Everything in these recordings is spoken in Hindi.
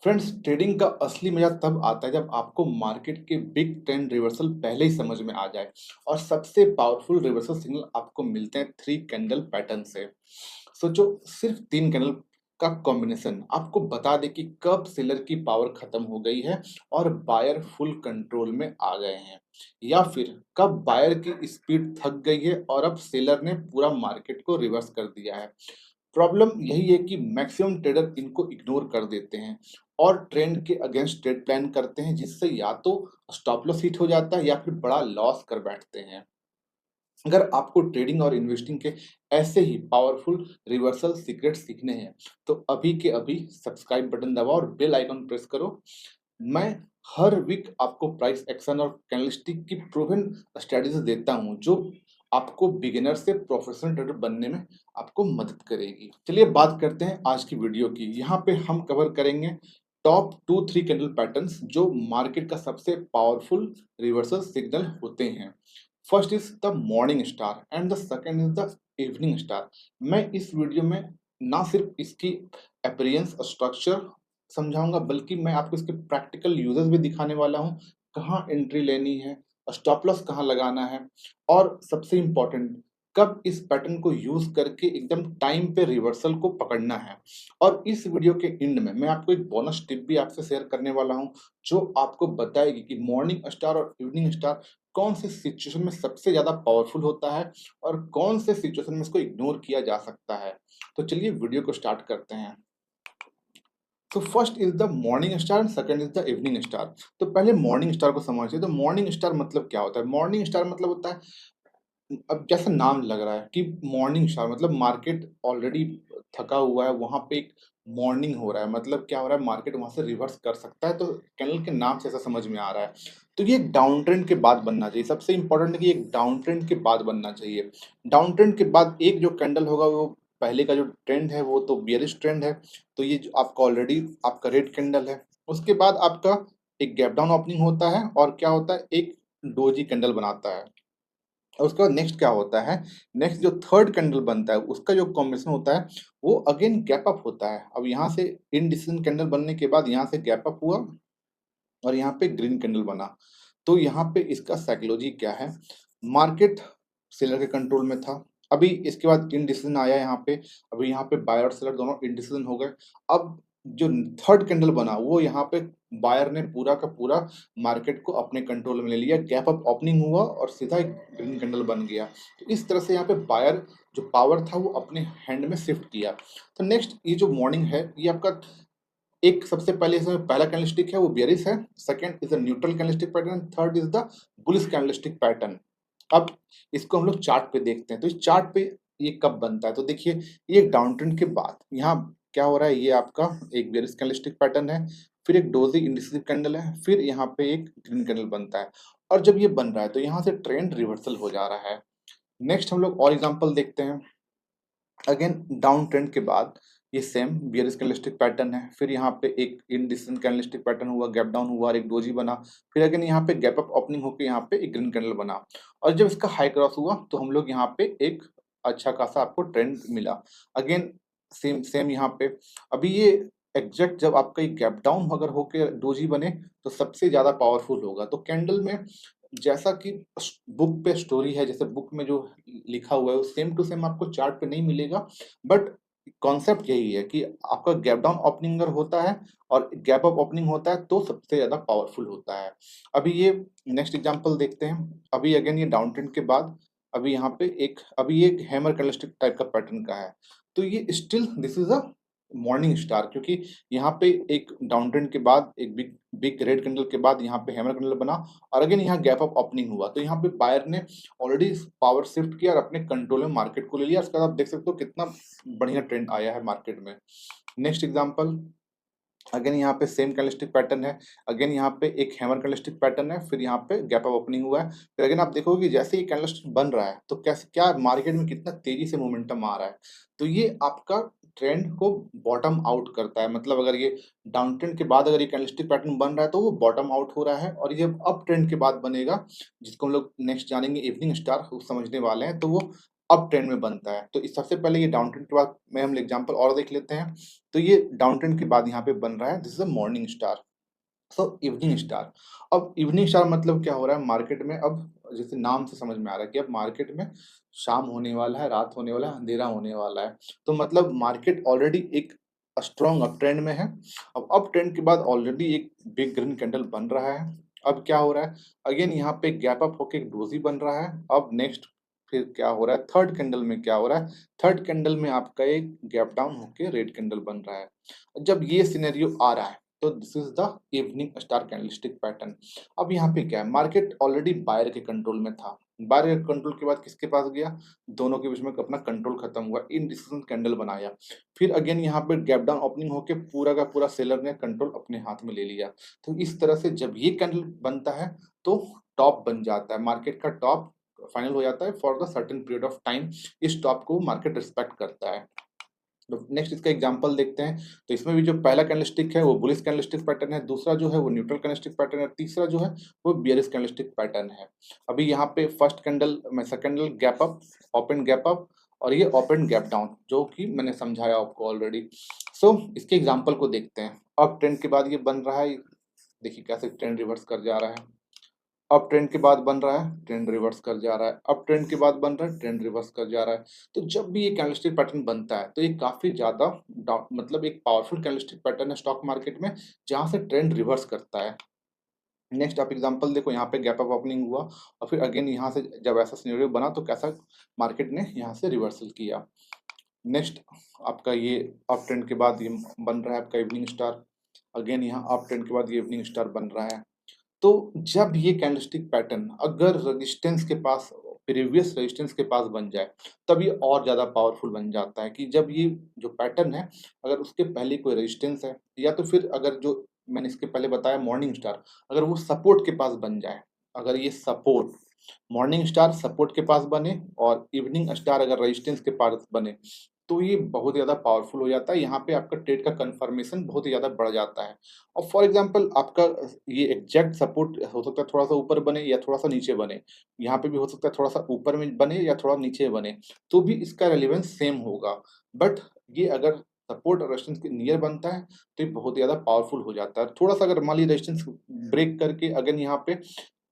फ्रेंड्स, ट्रेडिंग का असली मजा तब आता है जब आपको मार्केट के बिग ट्रेंड रिवर्सल पहले ही समझ में आ जाए और सबसे पावरफुल रिवर्सल सिग्नल आपको मिलते हैं थ्री कैंडल पैटर्न से। सोचो, सिर्फ तीन कैंडल का कॉम्बिनेशन आपको बता दे कि कब सेलर की पावर खत्म हो गई है और बायर फुल कंट्रोल में आ गए हैं, या फिर कब बायर की स्पीड थक गई है और अब सेलर ने पूरा मार्केट को रिवर्स कर दिया है। प्रॉब्लम यही है कि मैक्सिमम ट्रेडर इनको इग्नोर कर देते हैं और ट्रेंड के अगेंस्ट ट्रेड प्लान करते हैं, जिससे या तो स्टॉप लॉस हिट हो जाता है या फिर बड़ा लॉस कर बैठते हैं। अगर आपको ट्रेडिंग और इन्वेस्टिंग के ऐसे ही पावरफुल रिवर्सल सीक्रेट सीखने हैं तो अभी के अभी सब्सक्राइब बटन दबाओ और बेल आइकन प्रेस करो। मैं हर वीक आपको प्राइस एक्शन और कैंडलस्टिक की प्रूवन स्ट्रेटजीज देता हूं, जो आपको बिगिनर से प्रोफेशनल ट्रेडर बनने में आपको मदद करेगी। चलिए बात करते हैं आज की वीडियो की। यहाँ पे हम कवर करेंगे टॉप 2-3 कैंडल पैटर्न्स जो मार्केट का सबसे पावरफुल रिवर्सल सिग्नल होते हैं। First is the morning star and the second is the evening star. मैं इस वीडियो में ना सिर्फ इसकी अपीयरेंस स्ट्रक्चर समझाऊंगा, बल्कि मैं आपको इसके प्रैक्टिकल यूजेस भी दिखाने वाला हूँ। कहाँ एंट्री लेनी है, स्टॉप लॉस कहाँ लगाना है, और सबसे इम्पोर्टेंट, कब इस पैटर्न को यूज करके एकदम टाइम पे रिवर्सल को पकड़ना है। और इस वीडियो के एंड में मैं आपको एक बोनस टिप भी आपसे शेयर करने वाला हूँ, जो आपको बताएगी कि मॉर्निंग स्टार और इवनिंग स्टार कौन से सिचुएशन में सबसे ज्यादा पावरफुल होता है और कौन से सिचुएशन में इसको इग्नोर किया जा सकता है। तो चलिए वीडियो को स्टार्ट करते हैं। तो first is the morning star and second is the evening star. तो पहले मॉर्निंग स्टार को समझिए। तो मॉर्निंग स्टार मतलब क्या होता है? मॉर्निंग स्टार मतलब होता है, अब जैसा नाम लग रहा है कि मॉर्निंग स्टार मतलब मार्केट ऑलरेडी थका हुआ है, वहां पे एक मॉर्निंग हो रहा है, मतलब क्या हो रहा है, मार्केट वहां से रिवर्स कर सकता है। तो कैंडल के नाम से ऐसा समझ में आ रहा है। तो ये एक डाउन ट्रेंड के बाद बनना चाहिए। सबसे इंपॉर्टेंट है कि एक डाउन ट्रेंड के बाद बनना चाहिए। डाउन ट्रेंड के बाद एक जो कैंडल होगा, वो पहले का जो ट्रेंड है वो तो बियरिश ट्रेंड है। तो ये जो आपका ऑलरेडी आपका रेड कैंडल है, उसके बाद आपका एक गैप डाउन ओपनिंग होता है और क्या होता है, एक डोजी कैंडल बनाता है। और उसके बाद नेक्स्ट क्या होता है, नेक्स्ट जो थर्ड कैंडल बनता है उसका जो कॉम्बिनेशन होता है वो अगेन गैप अप होता है। अब यहाँ से इनडिसीजन कैंडल बनने के बाद यहाँ से गैप अप हुआ और यहाँ पे ग्रीन कैंडल बना। तो यहाँ पे इसका साइकोलॉजी क्या है, मार्केट सेलर के कंट्रोल में था, अभी इसके बाद इनडिसीजन आया यहाँ पे, अभी यहाँ पे बायर और सेलर दोनों इनडिसीजन हो गए। अब जो थर्ड कैंडल बना वो यहाँ पे बायर ने पूरा का पूरा मार्केट को अपने कंट्रोल में ले लिया, गैप अप ओपनिंग हुआ और सीधा एक ग्रीन कैंडल बन गया। तो इस तरह से यहाँ पे बायर जो पावर था वो अपने हैंड में शिफ्ट किया। तो नेक्स्ट ये जो मॉर्निंग है, ये आपका एक सबसे पहले इसमें पहला कैंडलस्टिक है वो बेयरिश है, second is the neutral candlestick pattern, third is the bullish candlestick pattern. अब इसको हम लोग चार्ट पे देखते हैं। तो इस चार्ट पे ये कब बनता है, तो देखिए ये एक डाउन ट्रेंड के बाद यहाँ क्या हो रहा है, ये आपका एक बेयरिश कैंडलस्टिक पैटर्न है, फिर एक डोजी इंडिसिव कैंडल है, फिर यहाँ पे एक ग्रीन कैंडल बनता है। और जब ये बन रहा है तो यहाँ से ट्रेंड रिवर्सल हो जा रहा है। नेक्स्ट हम लोग और एग्जांपल देखते हैं। अगेन डाउन ट्रेंड के बाद ये सेम बियरिश कैंडलस्टिक पैटर्न है, फिर यहाँ पे एक इनडिसीजन कैंडलस्टिक पैटर्न हुआ, गैप डाउन हुआ और एक डोजी बना, फिर अगेन यहाँ पे गैप अप ओपनिंग होकर यहाँ पे एक ग्रीन कैंडल बना। और जब इसका हाई क्रॉस हुआ तो हम लोग यहाँ पे एक अच्छा खासा आपको ट्रेंड मिला। अगेन सेम सेम यहाँ पे अभी ये एग्जैक्ट जब आपका एक गैप डाउन अगर होके डोजी बने तो सबसे ज्यादा पावरफुल होगा। तो कैंडल में जैसा कि बुक पे स्टोरी है, जैसे बुक में जो लिखा हुआ है वो सेम टू सेम आपको चार्ट पे नहीं मिलेगा, बट कॉन्सेप्ट यही है कि आपका गैप डाउन ओपनिंग अगर होता है और गैप अप ओपनिंग होता है तो सबसे ज्यादा पावरफुल होता है। अभी ये नेक्स्ट एग्जांपल देखते हैं। अभी अगेन ये डाउन ट्रेंड के बाद अभी यहाँ पे एक अभी ये एक हैमर कैंडलस्टिक टाइप का पैटर्न का है। तो ये still this is a morning star, क्योंकि यहाँ पे एक डाउन ट्रेंड के बाद एक बिग बिग रेड कैंडल के बाद यहाँ पे हैमर कैंडल बना और अगेन यहाँ गैप अप ओपनिंग हुआ। तो यहाँ पे बायर ने ऑलरेडी पावर शिफ्ट किया और अपने कंट्रोल में मार्केट को ले लिया। उसके बाद आप देख सकते हो कितना बढ़िया ट्रेंड आया है मार्केट में। नेक्स्ट एग्जांपल, अगेन यहाँ पे सेम कैंडलस्टिक पैटर्न है, अगेन यहाँ पे एक हैमर कैंडलस्टिक पैटर्न है, फिर यहाँ पे गैप अप ओपनिंग हुआ है। फिर अगेन आप देखोगे कि जैसे ये कैंडलस्टिक बन रहा है तो कैसे क्या मार्केट में कितना तेजी से मोमेंटम आ रहा है। तो ये आपका ट्रेंड को बॉटम आउट करता है। मतलब अगर ये डाउन ट्रेंड के बाद अगर ये कैंडलस्टिक पैटर्न बन रहा है तो वो बॉटम आउट हो रहा है, और ये जब अप ट्रेंड के बाद बनेगा, जिसको हम लोग नेक्स्ट जानेंगे इवनिंग स्टार समझने वाले हैं, तो वो अप ट्रेंड में बनता है। तो इस सबसे पहले ये डाउन ट्रेंड के बाद में हम एग्जांपल और देख लेते हैं। तो ये डाउन ट्रेंड के बाद यहाँ पे बन रहा है, this is a morning star. So evening star. अब इवनिंग स्टार मतलब क्या हो रहा है मार्केट में, अब जैसे नाम से समझ में आ रहा है कि अब मार्केट में शाम होने वाला है, रात होने वाला है, अंधेरा होने वाला है। तो मतलब मार्केट ऑलरेडी एक स्ट्रॉन्ग अप ट्रेंड में है। अब अप ट्रेंड के बाद ऑलरेडी एक बिग ग्रीन कैंडल बन रहा है। अब क्या हो रहा है, अगेन यहाँ पे गैप अप होके एक डोजी बन रहा है। अब नेक्स्ट फिर क्या हो रहा है, थर्ड कैंडल में क्या हो रहा है, थर्ड कैंडल में आपका एक गैप डाउन होके रेड कैंडल बन रहा है। जब ये सिनेरियो आ रहा है तो this is the evening star candlestick pattern. अब यहाँ पे क्या है, मार्केट ऑलरेडी बायर के कंट्रोल में था। बायर के कंट्रोल के बाद किसके पास गया, दोनों के बीच में अपना कंट्रोल खत्म हुआ, इनडिसिजन कैंडल बनाया। फिर अगेन यहाँ पे गैप डाउन ओपनिंग होके पूरा का पूरा सेलर ने कंट्रोल अपने हाथ में ले लिया। तो इस तरह से जब ये कैंडल बनता है तो टॉप बन जाता है, मार्केट का टॉप फाइनल हो जाता है for the certain period of time. इस टॉप को मार्केट रिस्पेक्ट करता है। तो नेक्स्ट इसका एग्जांपल देखते हैं। तो इसमें भी जो पहला कैंडलस्टिक है वो बुलिश कैंडलस्टिक पैटर्न है, दूसरा जो है वो न्यूट्रल कैंडलस्टिक पैटर्न है, तीसरा जो है वो बियरिश कैंडलस्टिक पैटर्न है। अभी यहाँ पे फर्स्ट कैंडल में second candle gap up, open gap up, और ये ओपन गैप डाउन, जो कि मैंने समझाया आपको ऑलरेडी। सो इसके एग्जाम्पल को देखते हैं। अब ट्रेंड के बाद ये बन रहा है, देखिए कैसे ट्रेंड रिवर्स कर जा रहा है। अप ट्रेंड के बाद बन रहा है, ट्रेंड रिवर्स कर जा रहा है, अप ट्रेंड के बाद बन रहा है, ट्रेंड रिवर्स कर जा रहा है। तो जब भी ये कैंडलस्टिक पैटर्न बनता है तो ये काफी ज्यादा मतलब एक पावरफुल कैंडलस्टिक पैटर्न है स्टॉक मार्केट में, जहां से ट्रेंड रिवर्स करता है। नेक्स्ट आप एग्जांपल देखो, यहाँ पे गैप अप ओपनिंग हुआ और फिर अगेन यहाँ से जब ऐसा सिनेरियो बना तो कैसा मार्केट ने यहाँ से रिवर्सल किया। नेक्स्ट आपका ये अप ट्रेंड के बाद ये बन रहा है आपका इवनिंग स्टार। अगेन यहाँ अप ट्रेंड के बाद ये इवनिंग स्टार बन रहा है। तो जब ये कैंडलस्टिक पैटर्न अगर रेजिस्टेंस के पास, प्रीवियस रेजिस्टेंस के पास बन जाए, तब ये और ज़्यादा पावरफुल बन जाता है। कि जब ये जो पैटर्न है अगर उसके पहले कोई रेजिस्टेंस है, या तो फिर अगर जो मैंने इसके पहले बताया मॉर्निंग स्टार, अगर वो सपोर्ट के पास बन जाए, अगर ये सपोर्ट मॉर्निंग स्टार सपोर्ट के पास बने और इवनिंग स्टार अगर रेजिस्टेंस के पास बने, तो ये बहुत ज़्यादा पावरफुल हो जाता है। यहाँ पे आपका ट्रेड का कंफर्मेशन बहुत ही ज़्यादा बढ़ जाता है। और फॉर एग्जांपल आपका ये एग्जैक्ट सपोर्ट हो सकता है थोड़ा सा ऊपर बने या थोड़ा सा नीचे बने, यहाँ पे भी हो सकता है थोड़ा सा ऊपर में बने या थोड़ा नीचे बने, तो भी इसका रेलेवेंस सेम होगा। बट ये अगर सपोर्ट और रेजिस्टेंस के नियर बनता है तो ये बहुत ज़्यादा पावरफुल हो जाता है। थोड़ा सा अगर मान लीजिए रेजिस्टेंस ब्रेक करके अगर यहाँ पे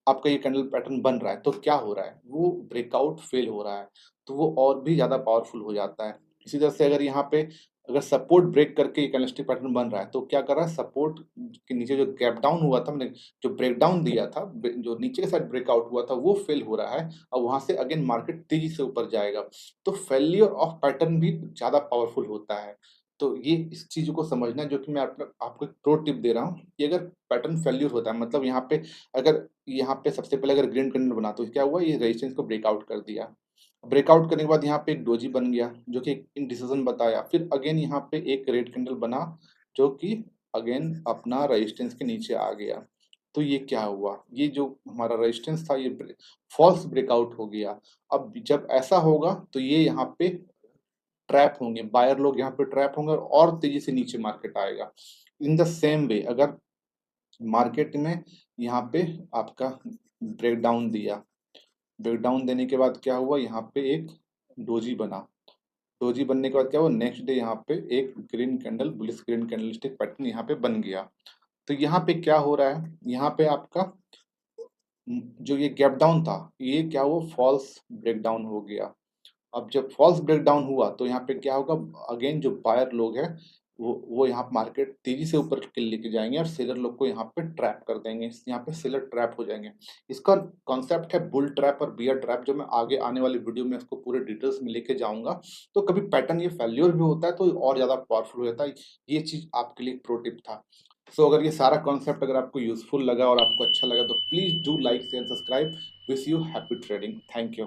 आपका ये कैंडल पैटर्न बन रहा है, तो क्या हो रहा है, वो ब्रेकआउट फेल हो रहा है, तो वो और भी ज़्यादा पावरफुल हो जाता है। इसी तरह से अगर यहाँ पे अगर सपोर्ट ब्रेक करके ये कैंडलस्टिक पैटर्न बन रहा है, तो क्या कर रहा है, सपोर्ट के नीचे जो गैप डाउन हुआ था, मैंने जो ब्रेक डाउन दिया था, जो नीचे के साइड ब्रेकआउट हुआ था वो फेल हो रहा है, और वहां से अगेन मार्केट तेजी से ऊपर जाएगा। तो फेलियर ऑफ पैटर्न भी ज़्यादा पावरफुल होता है। तो ये इस चीज को समझना है, जो कि मैं आपको एक प्रो टिप दे रहा हूँ कि अगर पैटर्न फेल्यूर होता है, मतलब यहाँ पे अगर यहाँ पे सबसे पहले अगर ग्रीन कैंडल बना तो क्या हुआ, ये रेजिस्टेंस को ब्रेकआउट कर दिया। ब्रेकआउट करने के बाद यहाँ पे एक डोजी बन गया जो कि इनडिसीजन बताया। फिर अगेन यहाँ पे एक रेड कैंडल बना जो कि अगेन अपना रेजिस्टेंस के नीचे आ गया। तो ये क्या हुआ, ये जो हमारा रेजिस्टेंस था ये फॉल्स ब्रेकआउट हो गया। अब जब ऐसा होगा तो ये यहाँ पे ट्रैप होंगे, बायर लोग यहाँ पे ट्रैप होंगे और तेजी से नीचे मार्केट आएगा। इन द सेम वे अगर मार्केट में यहाँ पे आपका ब्रेक डाउन दिया, ब्रेक डाउन देने के बाद क्या हुआ, यहाँ पे एक डोजी बना, डोजी बनने के बाद क्या हुआ, नेक्स्ट डे यहाँ पे एक green candle, bullish green candlestick pattern यहाँ पे बन गया। तो यहाँ पे क्या हो रहा है, यहाँ पे आपका जो ये गैप डाउन था ये क्या हुआ, फॉल्स ब्रेक डाउन हो गया। अब जब फॉल्स ब्रेक डाउन हुआ तो यहाँ पे क्या होगा, अगेन जो बायर लोग हैं वो यहाँ मार्केट तेजी से ऊपर के लेके जाएंगे और सेलर लोग को यहाँ पे ट्रैप कर देंगे, यहाँ पे सेलर ट्रैप हो जाएंगे। इसका कॉन्सेप्ट है बुल ट्रैप और बियर ट्रैप, जो मैं आगे आने वाली वीडियो में इसको पूरे डिटेल्स में लेके जाऊंगा। तो कभी पैटर्न ये फेल्योर भी होता है तो और ज्यादा पावरफुल हो जाता है। ये चीज आपके लिए प्रो टिप था। सो अगर ये सारा कॉन्सेप्ट अगर आपको यूजफुल लगा और आपको अच्छा लगा तो please do like share subscribe. Wish you happy trading. Thank you.